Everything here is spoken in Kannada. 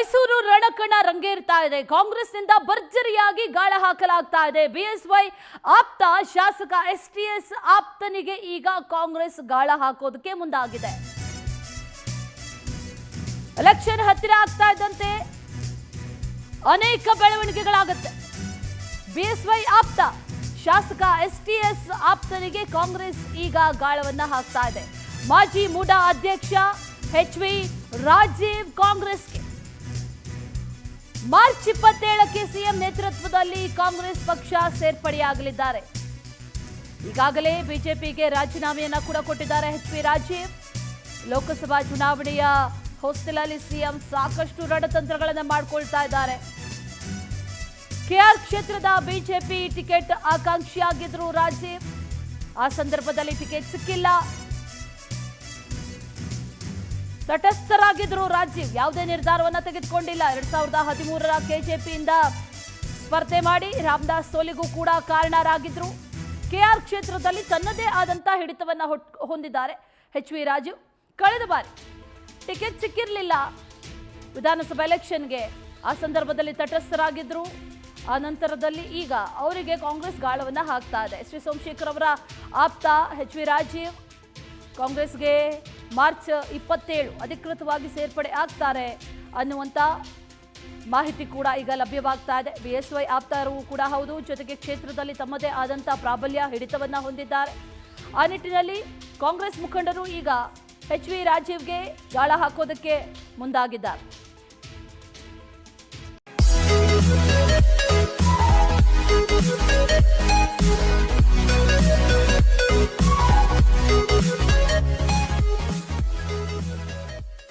ಮೈಸೂರು ರಣಕಣ ರಂಗೇರ್ತಾ ಇದೆ. ಕಾಂಗ್ರೆಸ್ನಿಂದ ಭರ್ಜರಿಯಾಗಿ ಗಾಳ ಹಾಕಲಾಗ್ತಾ ಇದೆ. ಬಿಎಸ್ವೈ ಆಪ್ತ ಶಾಸಕ ಎಸ್ಟಿಎಸ್ ಆಪ್ತನಿಗೆ ಈಗ ಕಾಂಗ್ರೆಸ್ ಗಾಳ ಹಾಕೋದಕ್ಕೆ ಮುಂದಾಗಿದೆ. ಎಲೆಕ್ಷನ್ ಹತ್ತಿರ ಆಗ್ತಾ ಇದ್ದಂತೆ ಅನೇಕ ಬೆಳವಣಿಗೆಗಳಾಗುತ್ತೆ. ಬಿಎಸ್ವೈ ಆಪ್ತ ಶಾಸಕ ಎಸ್ಟಿಎಸ್ ಆಪ್ತನಿಗೆ ಕಾಂಗ್ರೆಸ್ ಈಗ ಗಾಳವನ್ನ ಹಾಕ್ತಾ ಇದೆ. ಮಾಜಿ ಮೂಡಾ ಅಧ್ಯಕ್ಷ ಎಚ್.ವಿ. ರಾಜೀವ್ ಕಾಂಗ್ರೆಸ್ಗೆ ಮಾರ್ಚ್ 27ಕ್ಕೆ ಸಿಎಂ ನೇತೃತ್ವದಲ್ಲಿ ಕಾಂಗ್ರೆಸ್ ಪಕ್ಷ ಸೇರ್ಪಡೆಯಾಗಲಿದ್ದಾರೆ. ಈಗಾಗಲೇ ಬಿಜೆಪಿಗೆ ರಾಜೀನಾಮೆಯನ್ನ ಕೂಡ ಕೊಟ್ಟಿದ್ದಾರೆ ಎಚ್.ವಿ. ರಾಜೀವ್. ಲೋಕಸಭಾ ಚುನಾವಣೆಯ ಹೊಸ್ತಿಲಲ್ಲಿ ಸಿಎಂ ಸಾಕಷ್ಟು ರಣತಂತ್ರಗಳನ್ನು ಮಾಡಿಕೊಳ್ತಾ ಇದ್ದಾರೆ. ಕೆಆರ್ ಕ್ಷೇತ್ರದ ಬಿಜೆಪಿ ಟಿಕೆಟ್ ಆಕಾಂಕ್ಷಿಯಾಗಿದ್ರು ರಾಜೀವ್. ಆ ಸಂದರ್ಭದಲ್ಲಿ ಟಿಕೆಟ್ ಸಿಕ್ಕಿಲ್ಲ. ತಟಸ್ಥರಾಗಿದ್ರು ರಾಜೀವ್. ಯಾವುದೇ ನಿರ್ಧಾರವನ್ನ ತೆಗೆದುಕೊಂಡಿಲ್ಲ. 2013ರ ಕೆಜೆಪಿಯಿಂದ ಸ್ಪರ್ಧೆ ಮಾಡಿ ರಾಮದಾಸ್ ಸೋಲಿಗೂ ಕೂಡ ಕಾರಣರಾಗಿದ್ರು. ಕೆಆರ್ ಕ್ಷೇತ್ರದಲ್ಲಿ ತನ್ನದೇ ಆದಂತ ಹಿಡಿತವನ್ನ ಹೊಂದಿದ್ದಾರೆ ಎಚ್.ವಿ. ರಾಜೀವ್. ಕಳೆದ ಬಾರಿ ಟಿಕೆಟ್ ಸಿಕ್ಕಿರಲಿಲ್ಲ ವಿಧಾನಸಭಾ ಎಲೆಕ್ಷನ್ಗೆ. ಆ ಸಂದರ್ಭದಲ್ಲಿ ತಟಸ್ಥರಾಗಿದ್ರು. ಆ ನಂತರದಲ್ಲಿ ಈಗ ಅವರಿಗೆ ಕಾಂಗ್ರೆಸ್ ಗಾಳವನ್ನ ಹಾಕ್ತಾ ಇದೆ. ಶ್ರೀ ಸೋಮಶೇಖರ್ ಅವರ ಆಪ್ತ ಎಚ್.ವಿ. ರಾಜೀವ್ ಕಾಂಗ್ರೆಸ್ಗೆ ಮಾರ್ಚ್ 27 ಅಧಿಕೃತವಾಗಿ ಸೇರ್ಪಡೆ ಆಗ್ತಾರೆ ಅನ್ನುವಂಥ ಮಾಹಿತಿ ಕೂಡ ಈಗ ಲಭ್ಯವಾಗ್ತಾ ಇದೆ. ಬಿಎಸ್ವೈ ಆಪ್ತರು ಕೂಡ ಹೌದು. ಜೊತೆಗೆ ಕ್ಷೇತ್ರದಲ್ಲಿ ತಮ್ಮದೇ ಆದಂಥ ಪ್ರಾಬಲ್ಯ ಹಿಡಿತವನ್ನ ಹೊಂದಿದ್ದಾರೆ. ಆ ನಿಟ್ಟಿನಲ್ಲಿ ಕಾಂಗ್ರೆಸ್ ಮುಖಂಡರು ಈಗ ಎಚ್.ವಿ. ರಾಜೀವ್ಗೆ ಗಾಳ ಹಾಕೋದಕ್ಕೆ ಮುಂದಾಗಿದ್ದಾರೆ.